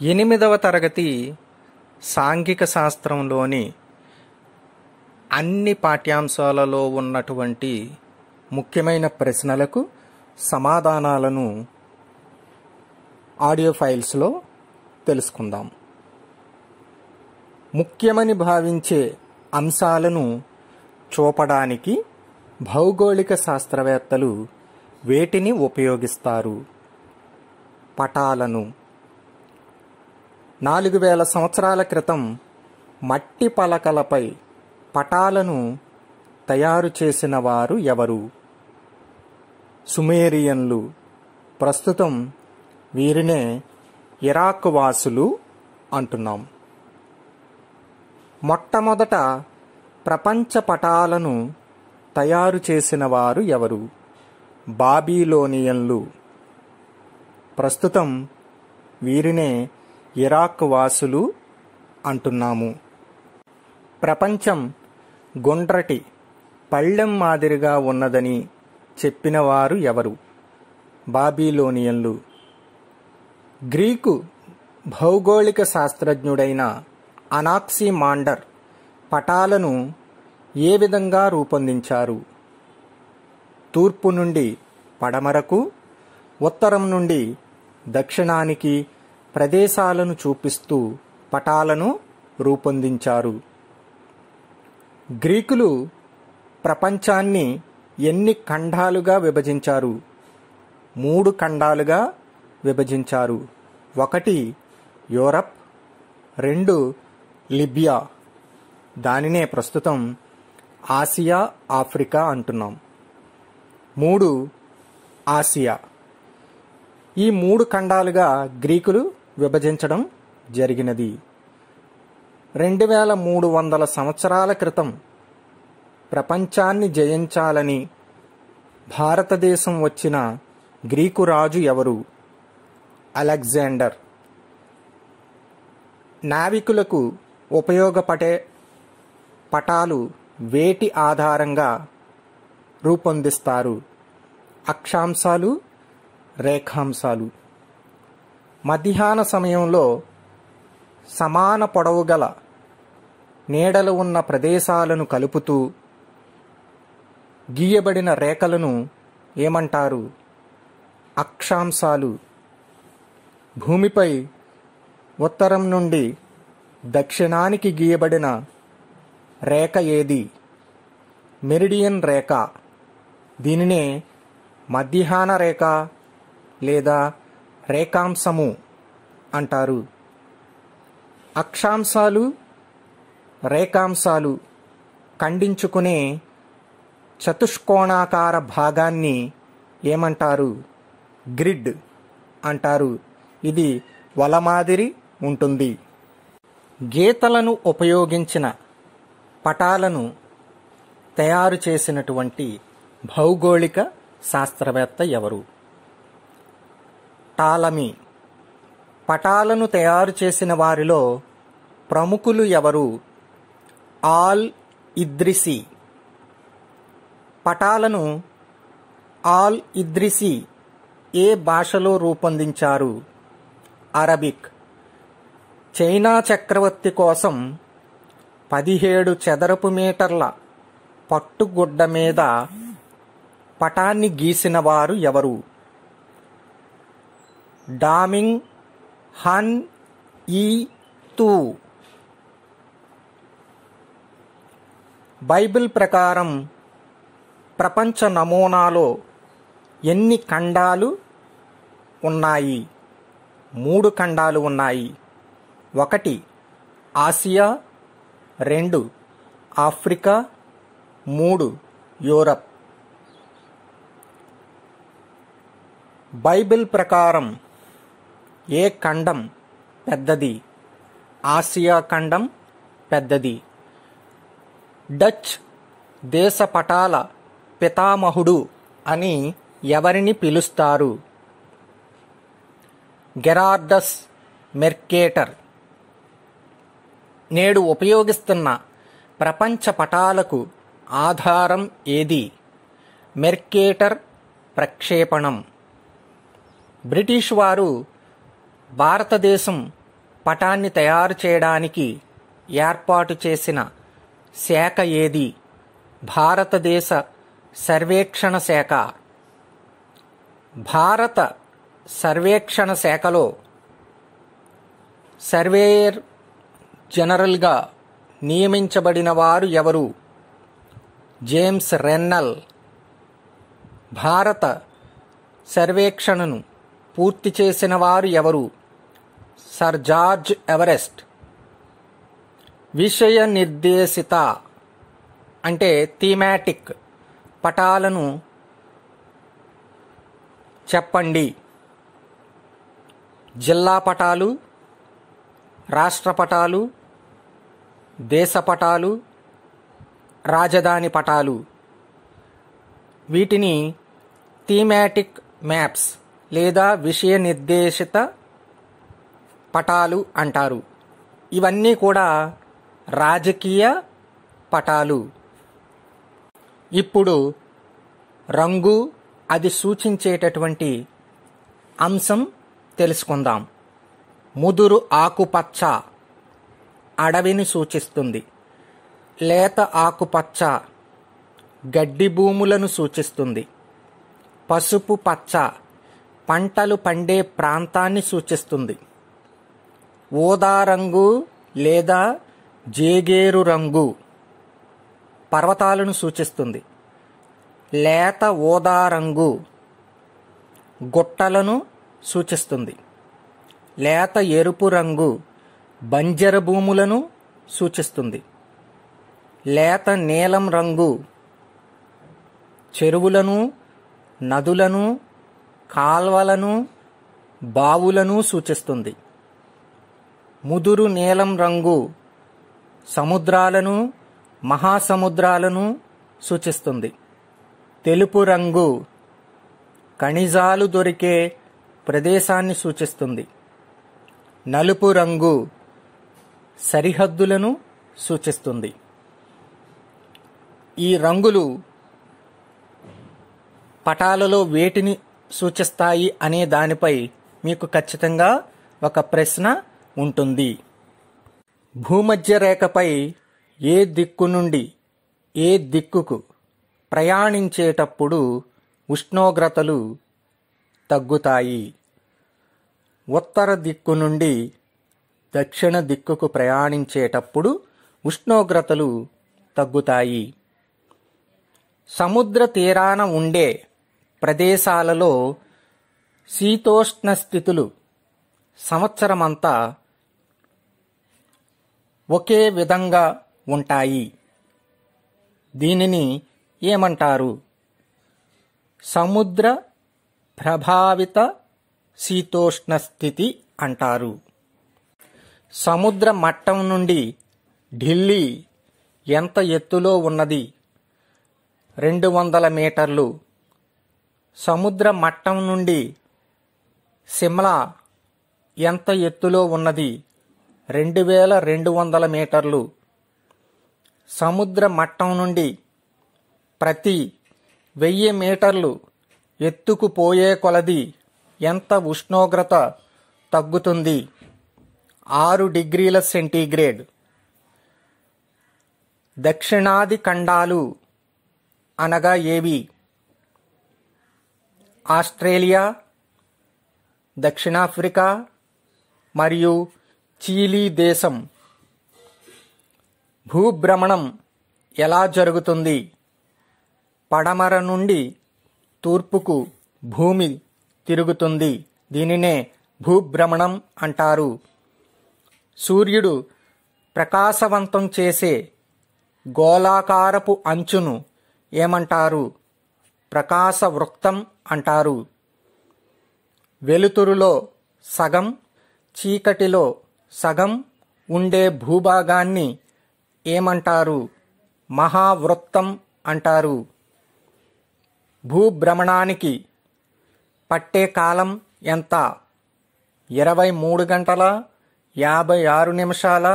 8వ తరగతి సాంఘిక శాస్త్రంలోని అన్ని పాఠ్యాంశాలలో ఉన్నటువంటి ముఖ్యమైన ప్రశ్నలకు సమాధానాలను ఆడియో ఫైల్స్లో తెలుసుకుందాం. ముఖ్యమని భావించే అంశాలను చూపడానికి భౌగోళిక శాస్త్రవేత్తలు వేటిని ఉపయోగిస్తారు? పటాలను. 4000 సంవత్సరాల క్రితం మట్టి పలకలపై పటాలను తయారు చేసిన వారు ఎవరు? సుమేరియన్లు. ప్రస్తుతం వీరినే ఇరాక్ వాసులు అంటున్నాం. మొట్టమొదట ప్రపంచ పటాలను తయారు చేసిన వారు ఎవరు? బాబిలోనియన్లు. ప్రస్తుతం వీరినే ఇరాక్ వాసులు అంటున్నాము. ప్రపంచం గుండ్రటి పళ్ళెం మాదిరిగా ఉన్నదని చెప్పినవారు ఎవరు? బాబిలోనియన్లు. గ్రీకు భౌగోళిక శాస్త్రజ్ఞుడైన అనాక్సిమాండర్ పటాలను ఏ విధంగా రూపొందించారు? తూర్పు నుండి పడమరకు, ఉత్తరం నుండి దక్షిణానికి ప్రదేశాలను చూపిస్తూ పటాలను రూపొందించారు. గ్రీకులు ప్రపంచాన్ని ఎన్ని ఖండాలుగా విభజించారు? 3 ఖండాలుగా విభజించారు. 1 యూరప్, 2 లిబియా, దానినే ప్రస్తుతం ఆసియా, ఆఫ్రికా అంటున్నాం. 3 ఆసియా. ఈ 3 ఖండాలుగా గ్రీకులు విభజించడం జరిగినది. 2300 సంవత్సరాల క్రితం ప్రపంచాన్ని జయించాలని భారతదేశం వచ్చిన గ్రీకు రాజు ఎవరు? అలెగ్జాండర్. నావికులకు ఉపయోగపడే పటాలు వేటి ఆధారంగా రూపొందిస్తారు? అక్షాంశాలు, రేఖాంశాలు. మధ్యాహ్న సమయంలో సమాన పొడవు గల నీడలు ఉన్న ప్రదేశాలను కలుపుతూ గీయబడిన రేఖలను ఏమంటారు? అక్షాంశాలు. భూమిపై ఉత్తరం నుండి దక్షిణానికి గీయబడిన రేఖ ఏది? మెరిడియన్ రేఖ. దీనినే మధ్యాహ్న రేఖ లేదా రేఖాంశము అంటారు. అక్షాంశాలు, రేఖాంశాలు ఖండించుకునే చతుష్కోణాకార భాగాన్ని ఏమంటారు? గ్రిడ్ అంటారు. ఇది వల మాదిరి ఉంటుంది. గీతలను ఉపయోగించిన పటాలను తయారు చేసినటువంటి భౌగోళిక శాస్త్రవేత్త ఎవరు? టాలమీ. పటాలను తయారు చేసిన వారిలో ప్రముఖులు ఎవరు? ఆల్ ఇద్రిసి. పటాలను ఆల్ ఇద్రిసి ఏ భాషలో రూపొందించారు? అరబిక్. చైనా చక్రవర్తి కోసం 17 చదరపు మీటర్ల పట్టుగుడ్డ మీద పటాన్ని గీసిన వారు ఎవరు? డామింగ్ హన్ ఈ తూ. బైబిల్ ప్రకారం ప్రపంచ నమూనాలో ఎన్ని ఖండాలు ఉన్నాయి? 3 ఖండాలు ఉన్నాయి. 1 ఆసియా, 2 ఆఫ్రికా, 3 యూరప్. బైబిల్ ప్రకారం ఏ ఖండం పెద్దది? ఆసియా ఖండం పెద్దది. డచ్ దేశ పటాల పితామహుడు అని ఎవరిని పిలుస్తారు? గెరార్డస్ మెర్కేటర్. నేడు ఉపయోగిస్తున్న ప్రపంచ పటాలకు ఆధారం ఏది? మెర్కేటర్ ప్రక్షేపణం. బ్రిటిష్ వారు భారతదేశం పటాన్ని తయారు చేయడానికి ఏర్పాటు చేసిన శాఖ ఏది? భారతదేశ సర్వేక్షణ శాఖ. భారత సర్వేక్షణ శాఖలో సర్వేయర్ జనరల్గా నియమించబడిన వారు ఎవరు? జేమ్స్ రెన్నల్. భారత సర్వేక్షణను పూర్తి చేసిన వారు ఎవరు? Sir George Everest. విషయ నిర్దేశిత అంటే థీమాటిక్ పటాలను చెప్పండి. జిల్లా పటాలు, రాష్ట్ర పటాలు, దేశ పటాలు, రాజధాని పటాలు. వీటిని థీమాటిక్ మ్యాప్స్ లేదా విషయ నిర్దేశిత పటాలు అంటారు. ఇవన్నీ కూడా రాజకీయ పటాలు. ఇప్పుడు రంగు, అది సూచించేటటువంటి అంశం తెలుసుకుందాం. ముదురు ఆకుపచ్చ అడవిని సూచిస్తుంది. లేత ఆకుపచ్చ గడ్డి భూములను సూచిస్తుంది. పసుపు పచ్చ పంటలు పండే ప్రాంతాన్ని సూచిస్తుంది. ఊదా రంగు లేదా జేగేరు రంగు పర్వతాలను సూచిస్తుంది. లేత ఊదా రంగు గుట్టలను సూచిస్తుంది. లేత ఎరుపు రంగు బంజర భూములను సూచిస్తుంది. లేత నీలం రంగు చెరువులను, నదులను, కాల్వలను, బావులను సూచిస్తుంది. ముదురు నీలం రంగు సముద్రాలను, మహాసముద్రాలను సూచిస్తుంది. తెలుపు రంగు ఖనిజాలు దొరికే ప్రదేశాన్ని సూచిస్తుంది. నలుపు రంగు సరిహద్దులను సూచిస్తుంది. ఈ రంగులు పటాలలో వేటిని సూచిస్తాయి అనే దానిపై మీకు ఖచ్చితంగా ఒక ప్రశ్న ఉంటుంది. భూమధ్య రేఖపై ఏ దిక్కు నుండి ఏ దిక్కుకు ప్రయాణించేటప్పుడు ఉష్ణోగ్రతలు తగ్గుతాయి? ఉత్తర దిక్కు నుండి దక్షిణ దిక్కుకు ప్రయాణించేటప్పుడు ఉష్ణోగ్రతలు తగ్గుతాయి. సముద్ర తీరాన ఉండే ప్రదేశాలలో శీతోష్ణ స్థితులు సంవత్సరమంతా ఒకే విధంగా ఉంటాయి. దీనిని ఏమంటారు? సముద్ర ప్రభావిత శీతోష్ణ స్థితి అంటారు. సముద్ర మట్టం నుండి ఢిల్లీ ఎంత ఎత్తులో ఉన్నది? 200 మీటర్లు. సముద్ర మట్టం నుండి సిమ్లా ఎంత ఎత్తులో ఉన్నది? 2200 మీటర్లు. సముద్ర మట్టం నుండి ప్రతి 1000 మీటర్లు ఎత్తుకు పోయే కొలది ఎంత ఉష్ణోగ్రత తగ్గుతుంది? 6 డిగ్రీల సెంటీగ్రేడ్. దక్షిణాది ఖండాలు అనగా ఏవి? ఆస్ట్రేలియా, దక్షిణాఫ్రికా మరియు చీలీ దేశం. భూభ్రమణం ఎలా జరుగుతుంది? పడమర నుండి తూర్పుకు భూమి తిరుగుతుంది. దీనినే భూభ్రమణం అంటారు. సూర్యుడు ప్రకాశవంతం చేసే గోళాకారపు అంచును ఏమంటారు? ప్రకాశ వృత్తం అంటారు. వెలుతురులో సగం, చీకటిలో సగం ఉండే భూభాగాన్ని ఏమంటారు? మహావృత్తం అంటారు. భూభ్రమణానికి పట్టే కాలం ఎంత? 23 గంటల 56 నిమిషాల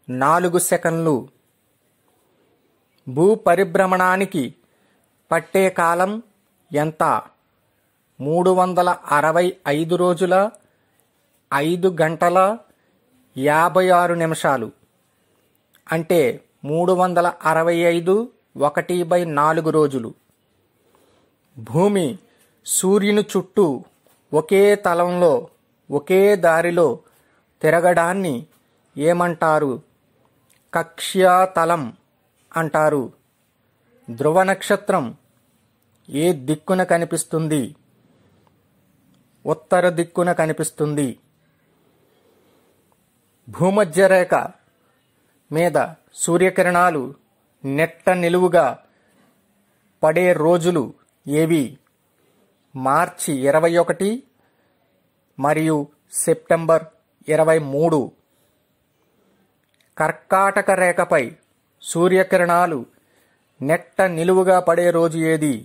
4 సెకన్లు. భూ పరిభ్రమణానికి పట్టే కాలం ఎంత? 365 రోజుల 5 గంటల 56 నిమిషాలు అంటే 365 1/4 రోజులు. భూమి సూర్యుని చుట్టూ ఒకే తలంలో ఒకే దారిలో తిరగడాన్ని ఏమంటారు? కక్ష్యాతలం అంటారు. ధ్రువ నక్షత్రం ఏ దిక్కున కనిపిస్తుంది? ఉత్తర దిక్కున కనిపిస్తుంది. భూమధ్య రేఖ మీద సూర్యకిరణాలు నెట్ట నిలువుగా పడే రోజులు ఏవి? మార్చి 21 మరియు సెప్టెంబర్ 23. కర్కాటక రేఖపై సూర్యకిరణాలు నెట్ట నిలువుగా పడే రోజు ఏది?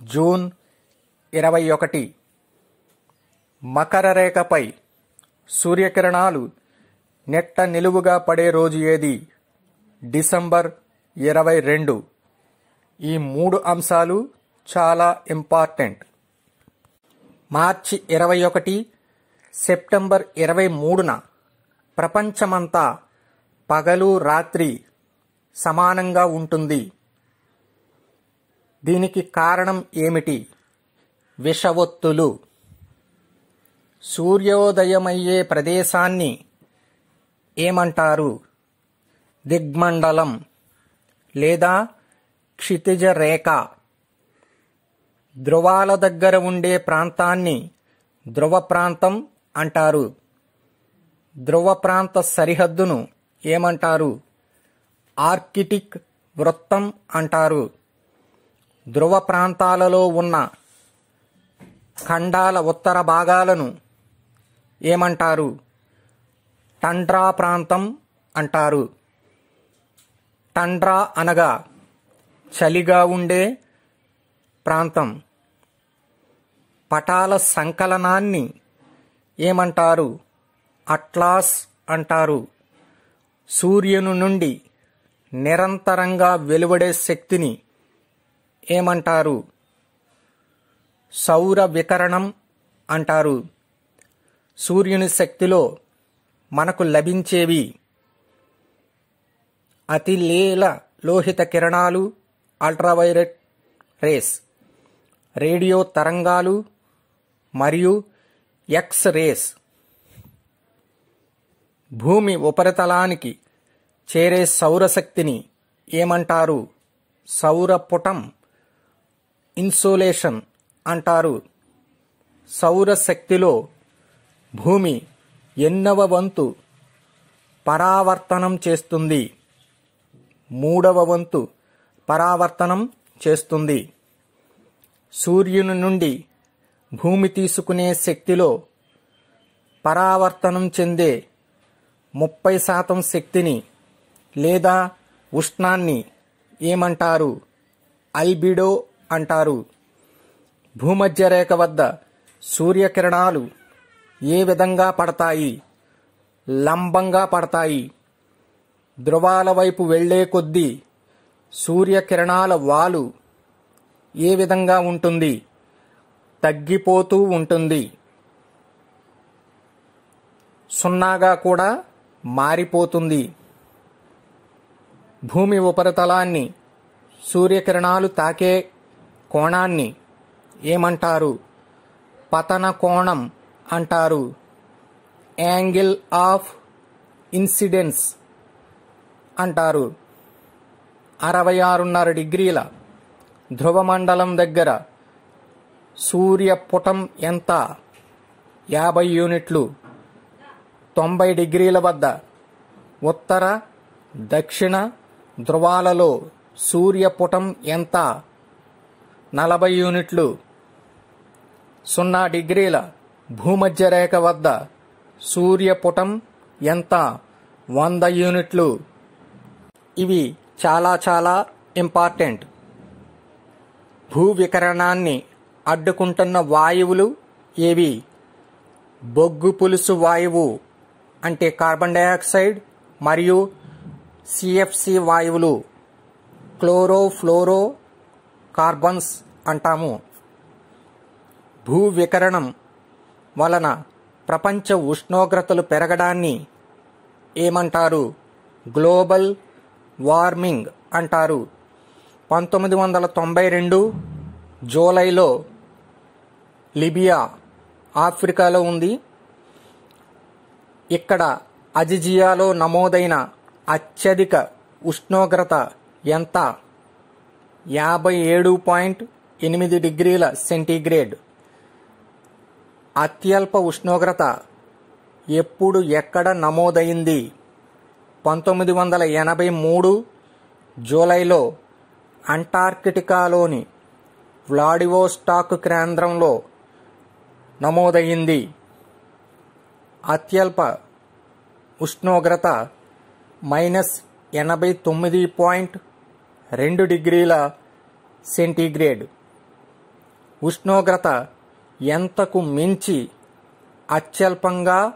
జూన్ 21. మకర రేఖపై సూర్యకిరణాలు నెట్ట నిలువుగా పడే రోజు ఏది? డిసెంబర్ 22. ఈ 3 అంశాలు చాలా ఇంపార్టెంట్. మార్చి 21 సెప్టెంబర్ 23న ప్రపంచమంతా పగలు రాత్రి సమానంగా ఉంటుంది. దీనికి కారణం ఏమిటి? విషవొత్తులు. సూర్యోదయమయ్యే ప్రదేశాన్ని ఏమంటారు? దిగ్మండలం లేదా క్షితిజ రేఖ. ధ్రువాల దగ్గర ఉండే ప్రాంతాన్ని ధ్రువ ప్రాంతం అంటారు. ధ్రువ ప్రాంత సరిహద్దును ఏమంటారు? ఆర్కిటిక్ వృత్తం అంటారు. ధ్రువ ప్రాంతాలలో ఉన్న ఖండాల ఉత్తర భాగాలను ఏమంటారు? టండ్రా ప్రాంతం అంటారు. టండ్రా అనగా చలిగా ఉండే ప్రాంతం. పటాల సంకలనాన్ని ఏమంటారు? అట్లాస్ అంటారు. సూర్యుని నుండి నిరంతరంగా వెలువడే శక్తిని ఏమంటారు? సౌర వికిరణం అంటారు. సూర్యుని శక్తిలో మనకు లభించేవి అతిలీల లోహిత కిరణాలు, అల్ట్రావైలెట్ రేస్, రేడియో తరంగాలు మరియు ఎక్స్ రేస్. భూమి ఉపరితలానికి చేరే సౌరశక్తిని ఏమంటారు? సౌరపుటం, ఇన్సోలేషన్ అంటారు. సౌరశక్తిలో భూమి ఎన్నవ వంతు పరావర్తనం చేస్తుంది? 3వ వంతు పరావర్తనం చేస్తుంది. సూర్యుని నుండి భూమి తీసుకునే శక్తిలో పరావర్తనం చెందే 30% శక్తిని లేదా ఉష్ణాన్ని ఏమంటారు? అల్బిడో అంటారు. భూమధ్య రేఖ వద్ద సూర్యకిరణాలు ఏ విధంగా పడతాయి? లంబంగా పడతాయి. ధ్రువాల వైపు వెళ్లే కొద్దీ సూర్యకిరణాల వాలు ఏ విధంగా ఉంటుంది? తగ్గిపోతూ ఉంటుంది. సున్నాగా కూడా మారిపోతుంది. భూమి ఉపరితలాన్ని సూర్యకిరణాలు తాకే కోణాన్ని ఏమంటారు? పతన కోణం అంటారు. యాంగిల్ ఆఫ్ ఇన్సిడెన్స్ అంటారు. 66.5 డిగ్రీల ధ్రువమండలం దగ్గర సూర్యపుటం ఎంత? 50 యూనిట్లు. 90 డిగ్రీల వద్ద ఉత్తర దక్షిణ ధ్రువాలలో సూర్యపుటం ఎంత? 40 యూనిట్లు. 0 డిగ్రీల భూమధ్య రేఖ వద్ద సూర్యపుటం ఎంత? 100 యూనిట్లు. ఇవి చాలా చాలా ఇంపార్టెంట్. భూ వికిరణాన్ని అడ్డుకుంటున్న వాయువులు ఏవి? బొగ్గు పులుసు వాయువు అంటే కార్బన్ డయాక్సైడ్ మరియు సిఎఫ్సి వాయువులు క్లోరోఫ్లోరో కార్బన్స్ అంటాము. భూ వికిరణం వలన ప్రపంచ ఉష్ణోగ్రతలు పెరగడాన్ని ఏమంటారు? గ్లోబల్ వార్మింగ్ అంటారు. 1992 జూలైలో లిబియా ఆఫ్రికాలో ఉంది. ఇక్కడ అజిజియాలో నమోదైన అత్యధిక ఉష్ణోగ్రత ఎంత? 57.8 డిగ్రీల సెంటీగ్రేడ్. అత్యల్ప ఉష్ణోగ్రత ఎప్పుడు ఎక్కడ నమోదైంది? 1983 జూలైలో అంటార్కిటికాలోని వ్లాడివోస్టాక్ కేంద్రంలో నమోదయ్యింది. అత్యల్ప ఉష్ణోగ్రత -89.2 డిగ్రీల సెంటీగ్రేడ్. ఉష్ణోగ్రత ఎంతకు మించి అత్యల్పంగా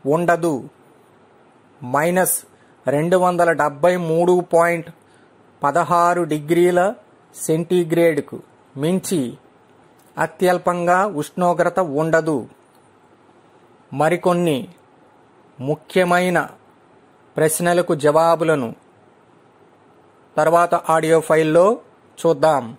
ఉండదు? -273.16 డిగ్రీల సెంటీగ్రేడ్కు మించి అత్యల్పంగా ఉష్ణోగ్రత ఉండదు. మరికొన్ని ముఖ్యమైన ప్రశ్నలకు జవాబులను తర్వాత ఆడియో ఫైల్లో చూద్దాం.